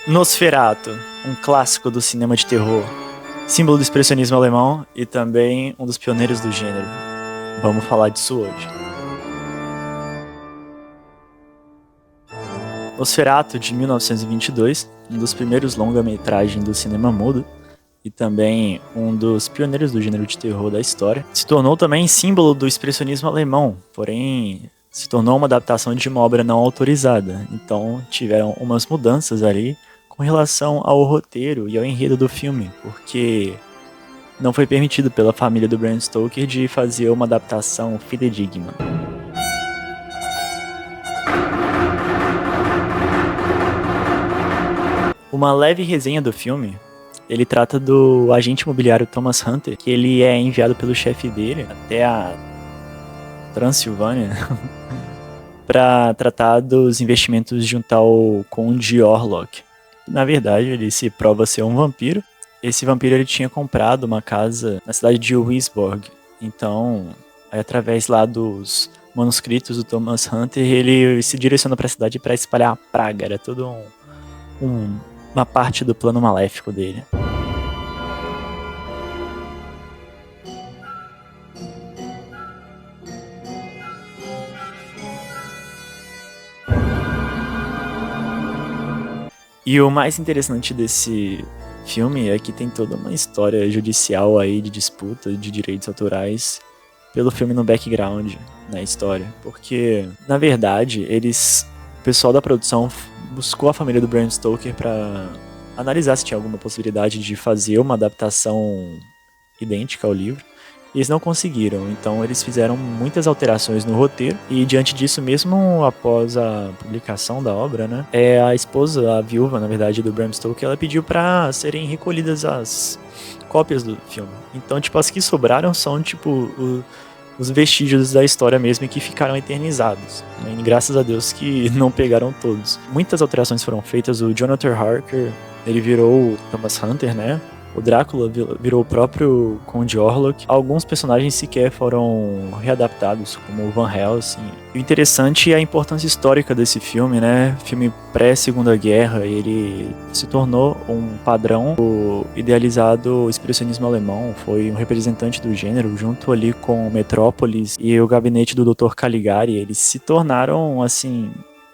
Nosferatu, um clássico do cinema de terror, símbolo do expressionismo alemão e também um dos pioneiros do gênero. Vamos falar disso hoje. Nosferatu, de 1922, um dos primeiros longa-metragens do cinema mudo e também um dos pioneiros do gênero de terror da história, se tornou também símbolo do expressionismo alemão, porém se tornou uma adaptação de uma obra não autorizada. Então tiveram umas mudanças ali com relação ao roteiro e ao enredo do filme, porque não foi permitido pela família do Bram Stoker de fazer uma adaptação fidedigna. Uma leve resenha do filme, ele trata do agente imobiliário Thomas Hunter, que ele é enviado pelo chefe dele até a Transilvânia para tratar dos investimentos de um tal Conde Orlok. Na verdade, ele se prova ser um vampiro. Esse vampiro ele tinha comprado uma casa na cidade de Wisborg. Então, através lá dos manuscritos do Thomas Hunter, ele se direciona para a cidade para espalhar a praga. Era todo uma parte do plano maléfico dele. E o mais interessante desse filme é que tem toda uma história judicial aí de disputa de direitos autorais pelo filme no background, na história. Porque, na verdade, o pessoal da produção buscou a família do Bram Stoker para analisar se tinha alguma possibilidade de fazer uma adaptação idêntica ao livro. E eles não conseguiram, então eles fizeram muitas alterações no roteiro. E diante disso, mesmo após a publicação da obra, né, a esposa, a viúva, na verdade, do Bram Stoker, ela pediu para serem recolhidas as cópias do filme. Então, tipo, as que sobraram são, tipo, os vestígios da história mesmo e que ficaram eternizados. E graças a Deus que não pegaram todos. Muitas alterações foram feitas. O Jonathan Harker, ele virou o Thomas Hunter, né? O Drácula virou o próprio Conde Orlok. Alguns personagens sequer foram readaptados, como o Van Helsing. O interessante é a importância histórica desse filme, né? Filme pré-Segunda Guerra, ele se tornou um padrão. O idealizado expressionismo alemão foi um representante do gênero, junto ali com Metrópolis e o gabinete do Dr. Caligari. Eles se tornaram, assim,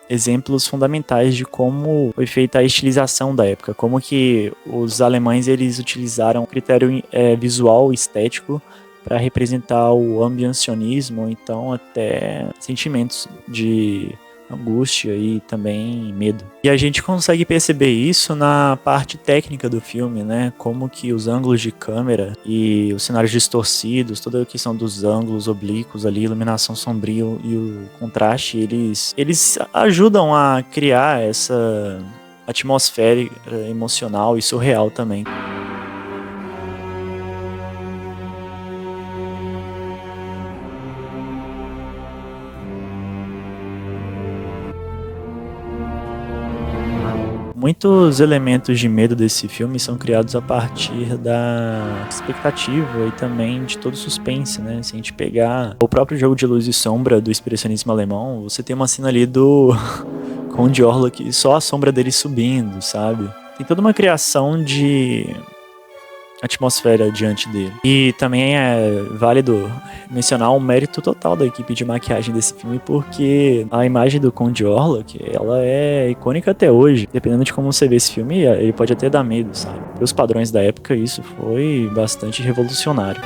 exemplos fundamentais de como foi feita a estilização da época, como que os alemães eles utilizaram critério visual estético para representar o ambiencionismo, então até sentimentos de angústia e também medo. E a gente consegue perceber isso na parte técnica do filme, né? Como que os ângulos de câmera e os cenários distorcidos, toda a questão dos ângulos oblíquos ali, iluminação sombria e o contraste, eles ajudam a criar essa atmosfera emocional e surreal também. Muitos elementos de medo desse filme são criados a partir da expectativa e também de todo suspense, né? Se a gente pegar o próprio jogo de luz e sombra do expressionismo alemão, você tem uma cena ali do Conde Orlok e só a sombra dele subindo, sabe? Tem toda uma criação de atmosfera diante dele. E também é válido mencionar o mérito total da equipe de maquiagem desse filme, porque a imagem do Conde Orlok, ela é icônica até hoje. Dependendo de como você vê esse filme, ele pode até dar medo, sabe? Para os padrões da época, isso foi bastante revolucionário.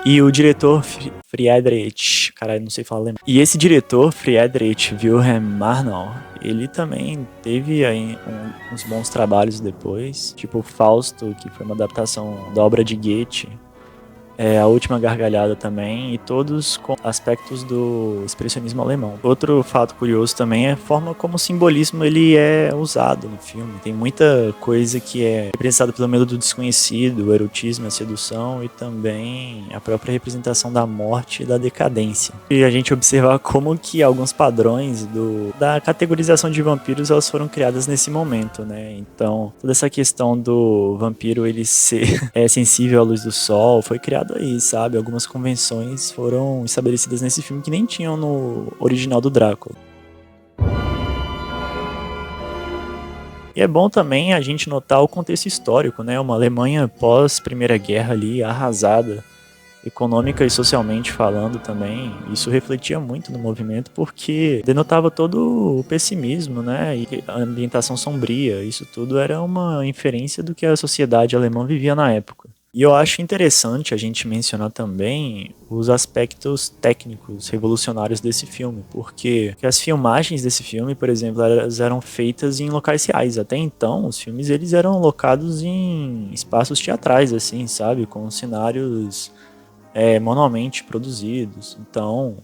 E o diretor Friedrich, caralho, não sei falar alemão. E esse diretor, Friedrich Wilhelm Marnau, ele também teve aí uns bons trabalhos depois, tipo Fausto, que foi uma adaptação da obra de Goethe, A Última Gargalhada também, e todos com aspectos do expressionismo alemão. Outro fato curioso também é a forma como o simbolismo ele é usado no filme. Tem muita coisa que é representada pelo medo do desconhecido, o erotismo, a sedução e também a própria representação da morte e da decadência. E a gente observar como que alguns padrões da categorização de vampiros elas foram criadas nesse momento, né? Então, toda essa questão do vampiro ele ser sensível à luz do sol foi criada mencionado aí, sabe? Algumas convenções foram estabelecidas nesse filme que nem tinham no original do Drácula. E é bom também a gente notar o contexto histórico, né? Uma Alemanha pós-Primeira Guerra ali, arrasada, econômica e socialmente falando também. Isso refletia muito no movimento porque denotava todo o pessimismo, né? E a ambientação sombria. Isso tudo era uma inferência do que a sociedade alemã vivia na época. E eu acho interessante a gente mencionar também os aspectos técnicos revolucionários desse filme, porque as filmagens desse filme, por exemplo, elas eram feitas em locais reais. Até então, os filmes eles eram locados em espaços teatrais, assim, sabe? Com cenários manualmente produzidos. Então,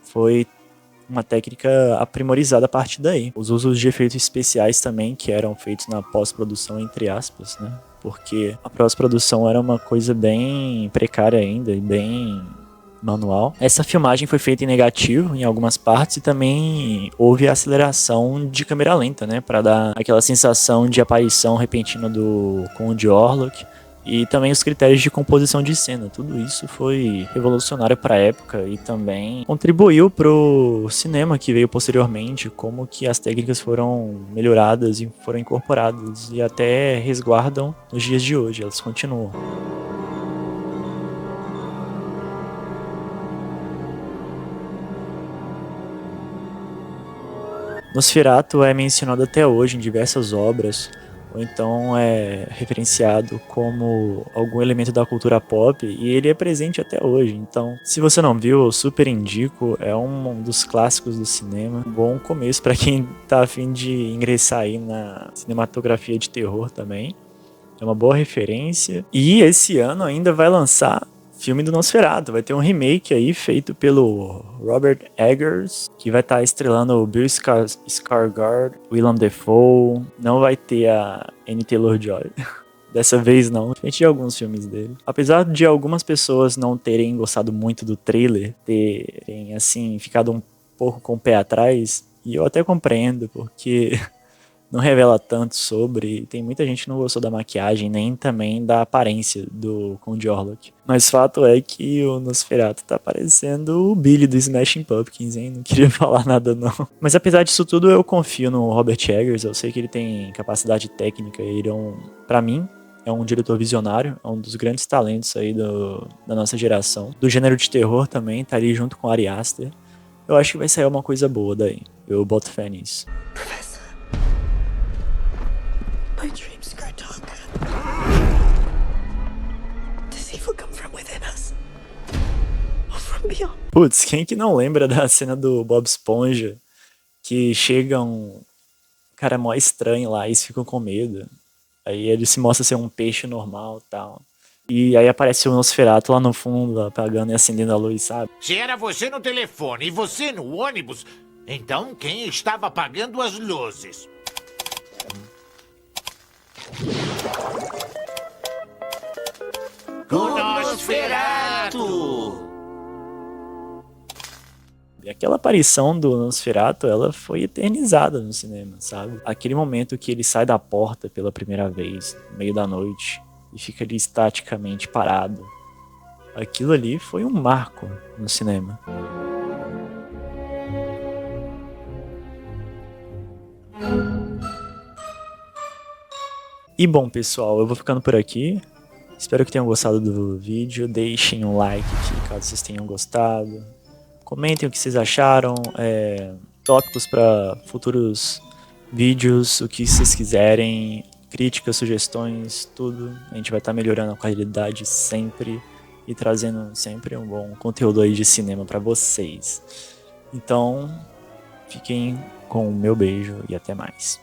foi uma técnica aprimorizada a partir daí. Os usos de efeitos especiais também, que eram feitos na pós-produção, entre aspas, né? Porque a pós-produção era uma coisa bem precária ainda e bem manual. Essa filmagem foi feita em negativo em algumas partes e também houve aceleração de câmera lenta, né? Para dar aquela sensação de aparição repentina do Conde Orlok. E também os critérios de composição de cena. Tudo isso foi revolucionário para a época e também contribuiu para o cinema que veio posteriormente, como que as técnicas foram melhoradas e foram incorporadas e até resguardam nos dias de hoje, elas continuam. Nosferatu é mencionado até hoje em diversas obras, ou então é referenciado como algum elemento da cultura pop, e ele é presente até hoje. Então, se você não viu, eu super indico, é um dos clássicos do cinema. Um bom começo para quem tá a fim de ingressar aí na cinematografia de terror também. É uma boa referência. E esse ano ainda vai lançar filme do Nosferatu. Vai ter um remake aí feito pelo Robert Eggers, que vai estar estrelando o Bill Skarsgård, Willem Dafoe. Não vai ter a Anya Taylor-Joy. Dessa vez não, diferente de alguns filmes dele. Apesar de algumas pessoas não terem gostado muito do trailer, terem assim ficado um pouco com o pé atrás, e eu até compreendo, porque não revela tanto sobre, tem muita gente que não gostou da maquiagem, nem também da aparência do Conde Orlok. Mas fato é que o Nosferatu tá parecendo o Billy do Smashing Pumpkins, hein? Não queria falar nada não. Mas apesar disso tudo, eu confio no Robert Eggers, eu sei que ele tem capacidade técnica, ele pra mim, é um diretor visionário, é um dos grandes talentos aí da nossa geração. Do gênero de terror também, tá ali junto com o Ari Aster. Eu acho que vai sair uma coisa boa daí, eu boto fé nisso. My dreams grow darker. Does evil come from within us? Or from beyond? Putz, quem que não lembra da cena do Bob Esponja? Que chega um cara mó estranho lá e eles ficam com medo. Aí ele se mostra ser um peixe normal e tal. E aí aparece o Nosferatu lá no fundo, apagando e acendendo a luz, sabe? Se era você no telefone e você no ônibus, então quem estava apagando as luzes? O Nosferatu! E aquela aparição do Nosferatu, ela foi eternizada no cinema, sabe? Aquele momento que ele sai da porta pela primeira vez, no meio da noite, e fica ali estaticamente parado. Aquilo ali foi um marco no cinema. E bom, pessoal, eu vou ficando por aqui. Espero que tenham gostado do vídeo. Deixem um like aqui caso vocês tenham gostado. Comentem o que vocês acharam. Tópicos para futuros vídeos, o que vocês quiserem. Críticas, sugestões, tudo. A gente vai estar melhorando a qualidade sempre. E trazendo sempre um bom conteúdo aí de cinema para vocês. Então, fiquem com o meu beijo e até mais.